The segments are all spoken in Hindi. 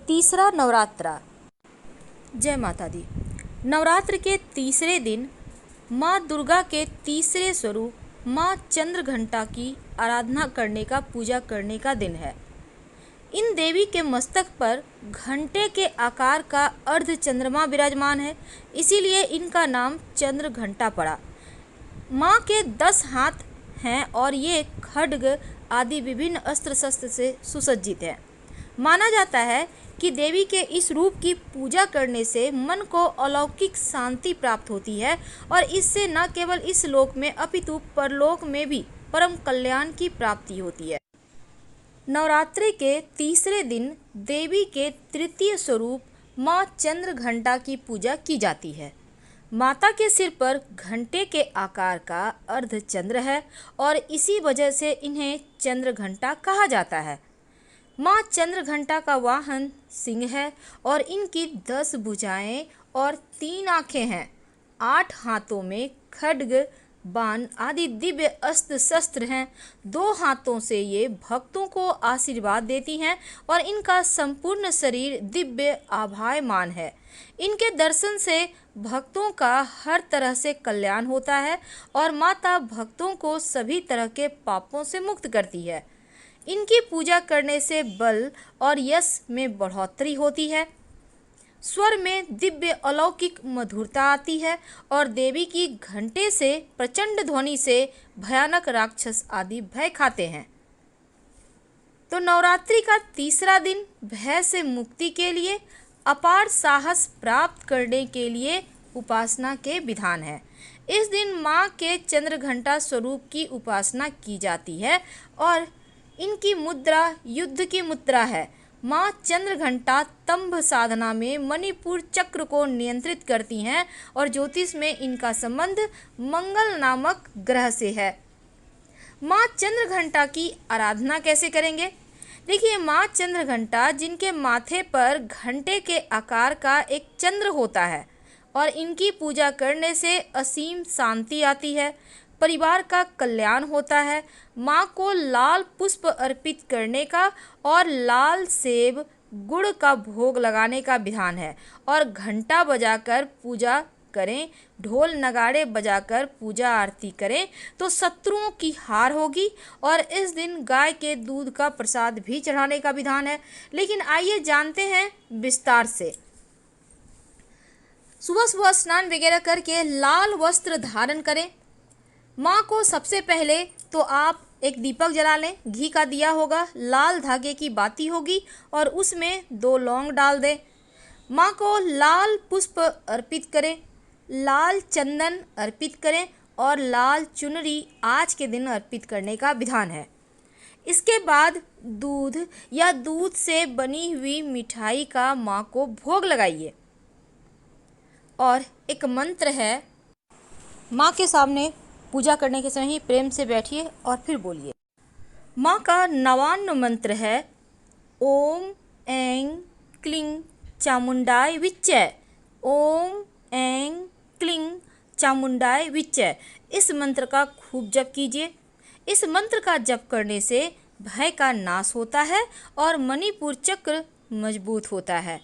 तीसरा नवरात्रा। जय माता दी। नवरात्र के तीसरे दिन माँ दुर्गा के तीसरे स्वरूप माँ चंद्रघंटा की आराधना करने का, पूजा करने का दिन है। इन देवी के मस्तक पर घंटे के आकार का अर्ध चंद्रमा विराजमान है, इसीलिए इनका नाम चंद्रघंटा पड़ा। माँ के 10 हाथ हैं और ये खड्ग आदि विभिन्न अस्त्र शस्त्र से सुसज्जित है। माना जाता है कि देवी के इस रूप की पूजा करने से मन को अलौकिक शांति प्राप्त होती है और इससे न केवल इस लोक में अपितु परलोक में भी परम कल्याण की प्राप्ति होती है। नवरात्रि के तीसरे दिन देवी के तृतीय स्वरूप माँ चंद्रघंटा की पूजा की जाती है। माता के सिर पर घंटे के आकार का अर्धचंद्र है और इसी वजह से इन्हें चंद्रघंटा कहा जाता है। माँ चंद्रघंटा का वाहन सिंह है और इनकी 10 भुजाएं और 3 आँखें हैं। 8 हाथों में खड्ग, बाण आदि दिव्य अस्त्र शस्त्र हैं। 2 हाथों से ये भक्तों को आशीर्वाद देती हैं और इनका संपूर्ण शरीर दिव्य आभायमान है। इनके दर्शन से भक्तों का हर तरह से कल्याण होता है और माता भक्तों को सभी तरह के पापों से मुक्त करती है। इनकी पूजा करने से बल और यश में बढ़ोतरी होती है, स्वर में दिव्य अलौकिक मधुरता आती है और देवी की घंटे से प्रचंड ध्वनि से भयानक राक्षस आदि भय खाते हैं। तो नवरात्रि का तीसरा दिन भय से मुक्ति के लिए, अपार साहस प्राप्त करने के लिए उपासना के विधान है। इस दिन माँ के चंद्रघंटा स्वरूप की उपासना की जाती है और इनकी मुद्रा युद्ध की मुद्रा है। माँ चंद्रघंटा तंभ साधना में मणिपुर चक्र को नियंत्रित करती हैं और ज्योतिष में इनका संबंध मंगल नामक ग्रह से है। माँ चंद्रघंटा की आराधना कैसे करेंगे? देखिए, माँ चंद्रघंटा जिनके माथे पर घंटे के आकार का एक चंद्र होता है और इनकी पूजा करने से असीम शांति आती है, परिवार का कल्याण होता है। माँ को लाल पुष्प अर्पित करने का और लाल सेब गुड़ का भोग लगाने का विधान है और घंटा बजाकर पूजा करें, ढोल नगाड़े बजाकर पूजा आरती करें तो शत्रुओं की हार होगी। और इस दिन गाय के दूध का प्रसाद भी चढ़ाने का विधान है। लेकिन आइए जानते हैं विस्तार से। सुबह सुबह स्नान वगैरह करके लाल वस्त्र धारण करें। माँ को सबसे पहले तो आप एक दीपक जला लें, घी का दिया होगा, लाल धागे की बाती होगी और उसमें 2 लौंग डाल दें। माँ को लाल पुष्प अर्पित करें, लाल चंदन अर्पित करें और लाल चुनरी आज के दिन अर्पित करने का विधान है। इसके बाद दूध या दूध से बनी हुई मिठाई का माँ को भोग लगाइए और एक मंत्र है। माँ के सामने पूजा करने के समय ही प्रेम से बैठिए और फिर बोलिए। माँ का नवान्न मंत्र है ओम ऐं क्लीं चामुंडाय विच्चय, ओम ऐं क्लीं चामुंडाय विच्चय। इस मंत्र का खूब जप कीजिए। इस मंत्र का जप करने से भय का नाश होता है और मणिपुर चक्र मजबूत होता है।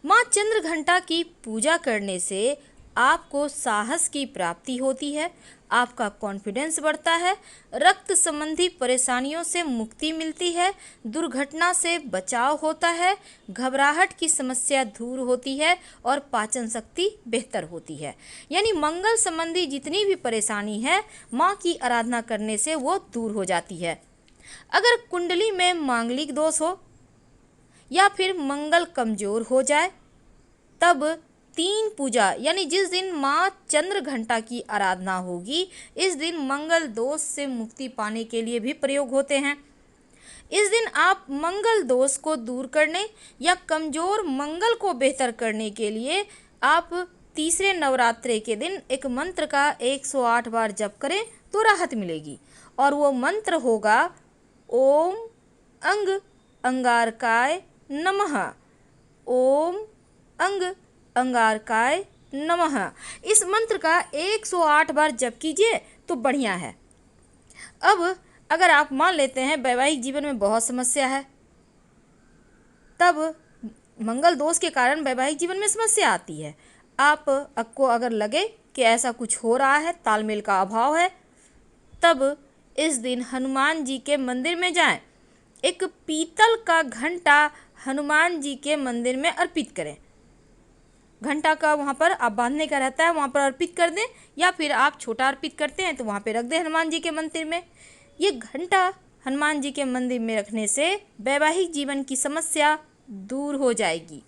माँ चंद्रघंटा की पूजा करने से आपको साहस की प्राप्ति होती है, आपका कॉन्फिडेंस बढ़ता है, रक्त संबंधी परेशानियों से मुक्ति मिलती है, दुर्घटना से बचाव होता है, घबराहट की समस्या दूर होती है और पाचन शक्ति बेहतर होती है। यानी मंगल संबंधी जितनी भी परेशानी है माँ की आराधना करने से वो दूर हो जाती है। अगर कुंडली में मांगलिक दोष हो या फिर मंगल कमजोर हो जाए तब 3 पूजा, यानी जिस दिन माँ चंद्रघंटा की आराधना होगी इस दिन मंगल दोष से मुक्ति पाने के लिए भी प्रयोग होते हैं। इस दिन आप मंगल दोष को दूर करने या कमजोर मंगल को बेहतर करने के लिए आप तीसरे नवरात्रे के दिन एक मंत्र का 108 बार जप करें तो राहत मिलेगी और वो मंत्र होगा ओम अंग अंगारकाय नमः, ओम अंग अंगारकाय नमः। इस मंत्र का 108 बार जप कीजिए तो बढ़िया है। अब अगर आप मान लेते हैं वैवाहिक जीवन में बहुत समस्या है, तब मंगल दोष के कारण वैवाहिक जीवन में समस्या आती है। आपको अगर लगे कि ऐसा कुछ हो रहा है, तालमेल का अभाव है, तब इस दिन हनुमान जी के मंदिर में जाएं। एक पीतल का घंटा हनुमान जी के मंदिर में अर्पित करें। घंटा का वहाँ पर आप बांधने का रहता है, वहाँ पर अर्पित कर दें, या फिर आप छोटा अर्पित करते हैं तो वहाँ पे रख दें हनुमान जी के मंदिर में। ये घंटा हनुमान जी के मंदिर में रखने से वैवाहिक जीवन की समस्या दूर हो जाएगी।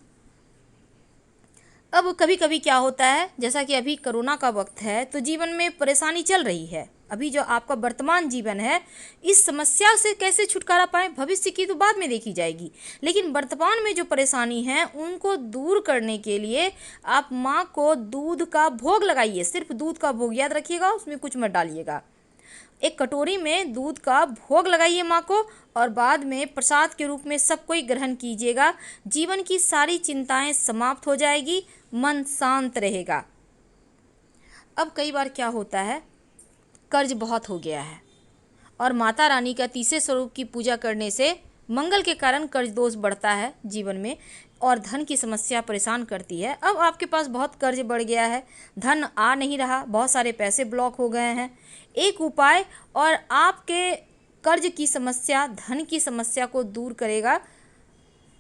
अब कभी कभी क्या होता है, जैसा कि अभी कोरोना का वक्त है तो जीवन में परेशानी चल रही है। अभी जो आपका वर्तमान जीवन है, इस समस्या से कैसे छुटकारा पाएं, भविष्य की तो बाद में देखी जाएगी, लेकिन वर्तमान में जो परेशानी है उनको दूर करने के लिए आप माँ को दूध का भोग लगाइए। सिर्फ दूध का भोग, याद रखिएगा, उसमें कुछ मत डालिएगा। एक कटोरी में दूध का भोग लगाइए माँ को, और बाद में प्रसाद के रूप में सब कोई ग्रहण कीजिएगा। जीवन की सारी चिंताएं समाप्त हो जाएगी, मन शांत रहेगा। अब कई बार क्या होता है, कर्ज बहुत हो गया है और माता रानी का तीसरे स्वरूप की पूजा करने से मंगल के कारण कर्ज दोष बढ़ता है जीवन में, और धन की समस्या परेशान करती है। अब आपके पास बहुत कर्ज बढ़ गया है, धन आ नहीं रहा, बहुत सारे पैसे ब्लॉक हो गए हैं। एक उपाय और आपके कर्ज की समस्या, धन की समस्या को दूर करेगा।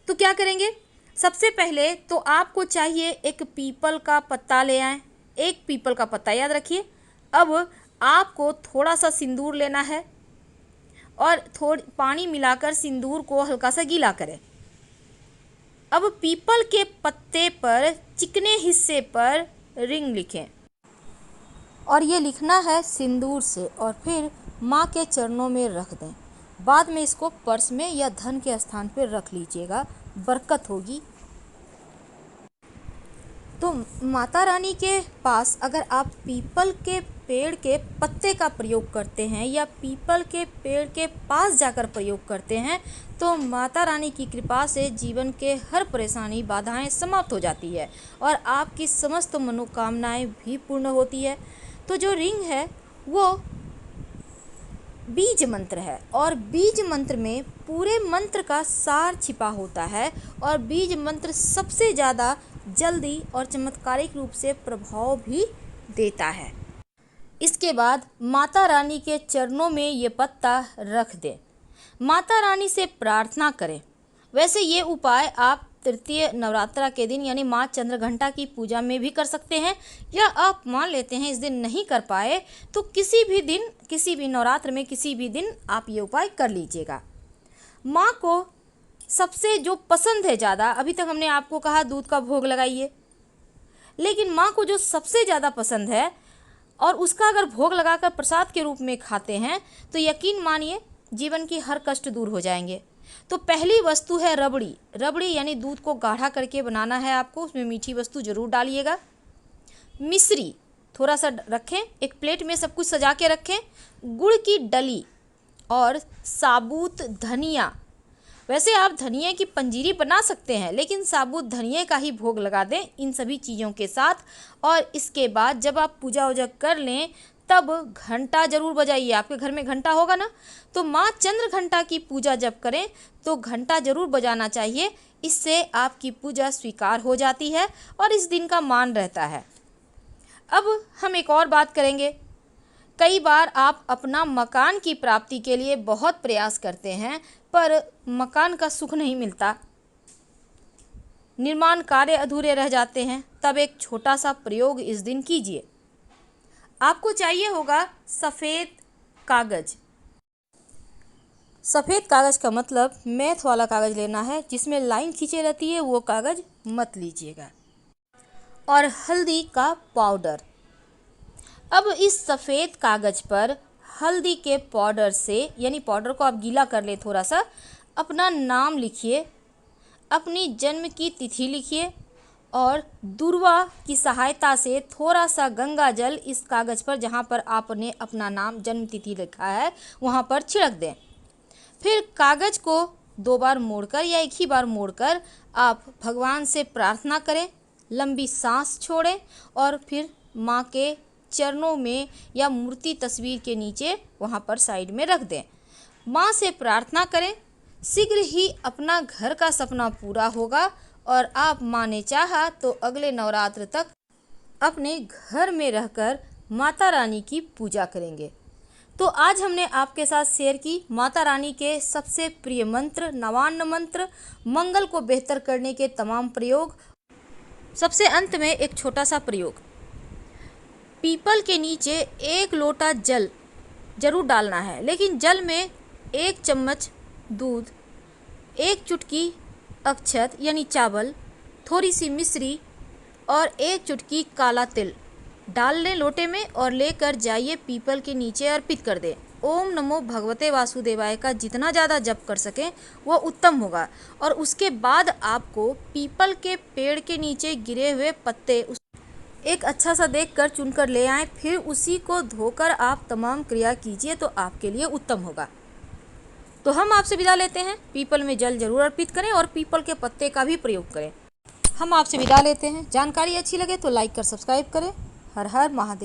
तो क्या करेंगे? सबसे पहले तो आपको चाहिए एक पीपल का पत्ता ले आएं। एक पीपल का पत्ता, याद रखिए। अब आपको थोड़ा सा सिंदूर लेना है और थोड़ी पानी मिलाकर सिंदूर को हल्का सा गीला करें। अब पीपल के पत्ते पर चिकने हिस्से पर रिंग लिखें, और ये लिखना है सिंदूर से, और फिर माँ के चरणों में रख दें। बाद में इसको पर्स में या धन के स्थान पर रख लीजिएगा, बरकत होगी। तो माता रानी के पास अगर आप पीपल के पेड़ के पत्ते का प्रयोग करते हैं या पीपल के पेड़ के पास जाकर प्रयोग करते हैं, तो माता रानी की कृपा से जीवन के हर परेशानी, बाधाएं समाप्त हो जाती है और आपकी समस्त मनोकामनाएं भी पूर्ण होती है। तो जो रिंग है वो बीज मंत्र है, और बीज मंत्र में पूरे मंत्र का सार छिपा होता है, और बीज मंत्र सबसे ज़्यादा जल्दी और चमत्कारिक रूप से प्रभाव भी देता है। इसके बाद माता रानी के चरणों में ये पत्ता रख दें, माता रानी से प्रार्थना करें। वैसे ये उपाय आप तृतीय नवरात्रा के दिन यानी माँ चंद्रघंटा की पूजा में भी कर सकते हैं, या आप मान लेते हैं इस दिन नहीं कर पाए तो किसी भी दिन, किसी भी नवरात्र में किसी भी दिन आप ये उपाय कर लीजिएगा। माँ को सबसे जो पसंद है ज़्यादा, अभी तक हमने आपको कहा दूध का भोग लगाइए, लेकिन माँ को जो सबसे ज़्यादा पसंद है और उसका अगर भोग लगाकर प्रसाद के रूप में खाते हैं तो यकीन मानिए जीवन की हर कष्ट दूर हो जाएंगे। तो पहली वस्तु है रबड़ी। रबड़ी यानी दूध को गाढ़ा करके बनाना है आपको, उसमें मीठी वस्तु जरूर डालिएगा। मिश्री थोड़ा सा रखें, एक प्लेट में सब कुछ सजा के रखें। गुड़ की डली और साबुत धनिया, वैसे आप धनिया की पंजीरी बना सकते हैं, लेकिन साबुत धनिया का ही भोग लगा दें इन सभी चीज़ों के साथ। और इसके बाद जब आप पूजा वूजा कर लें तब घंटा जरूर बजाइए। आपके घर में घंटा होगा ना, तो माँ चंद्र घंटा की पूजा जब करें तो घंटा जरूर बजाना चाहिए। इससे आपकी पूजा स्वीकार हो जाती है और इस दिन का मान रहता है। अब हम एक और बात करेंगे। कई बार आप अपना मकान की प्राप्ति के लिए बहुत प्रयास करते हैं पर मकान का सुख नहीं मिलता, निर्माण कार्य अधूरे रह जाते हैं। तब एक छोटा सा प्रयोग इस दिन कीजिए। आपको चाहिए होगा सफ़ेद कागज। सफ़ेद कागज का मतलब मैथ वाला कागज लेना है, जिसमें लाइन खींचे रहती है, वो कागज मत लीजिएगा। और हल्दी का पाउडर। अब इस सफ़ेद कागज पर हल्दी के पाउडर से, यानी पाउडर को आप गीला कर ले थोड़ा सा, अपना नाम लिखिए, अपनी जन्म की तिथि लिखिए और दूर्वा की सहायता से थोड़ा सा गंगा जल इस कागज़ पर, जहाँ पर आपने अपना नाम जन्म तिथि लिखा है, वहाँ पर छिड़क दें। फिर कागज़ को 2 बार मोड़कर या एक ही बार मोड़कर आप भगवान से प्रार्थना करें, लंबी सांस छोड़ें और फिर माँ के चरणों में या मूर्ति तस्वीर के नीचे वहाँ पर साइड में रख दें। माँ से प्रार्थना करें, शीघ्र ही अपना घर का सपना पूरा होगा और आप माने चाहा तो अगले नवरात्र तक अपने घर में रहकर माता रानी की पूजा करेंगे। तो आज हमने आपके साथ शेयर की माता रानी के सबसे प्रिय मंत्र, नवान्न मंत्र, मंगल को बेहतर करने के तमाम प्रयोग। सबसे अंत में एक छोटा सा प्रयोग, पीपल के नीचे 1 लोटा जल जरूर डालना है, लेकिन जल में 1 चम्मच दूध, 1 चुटकी अक्षत यानी चावल, थोड़ी सी मिश्री और 1 चुटकी काला तिल डाल लें लोटे में और लेकर जाइए पीपल के नीचे अर्पित कर दें। ओम नमो भगवते वासुदेवाय का जितना ज़्यादा जप कर सकें वो उत्तम होगा। और उसके बाद आपको पीपल के पेड़ के नीचे गिरे हुए पत्ते एक अच्छा सा देखकर चुनकर ले आएं, फिर उसी को धोकर आप तमाम क्रिया कीजिए तो आपके लिए उत्तम होगा। तो हम आपसे विदा लेते हैं। पीपल में जल जरूर अर्पित करें और पीपल के पत्ते का भी प्रयोग करें। हम आपसे विदा लेते हैं। जानकारी अच्छी लगे तो लाइक कर सब्सक्राइब करें। हर हर महादेव।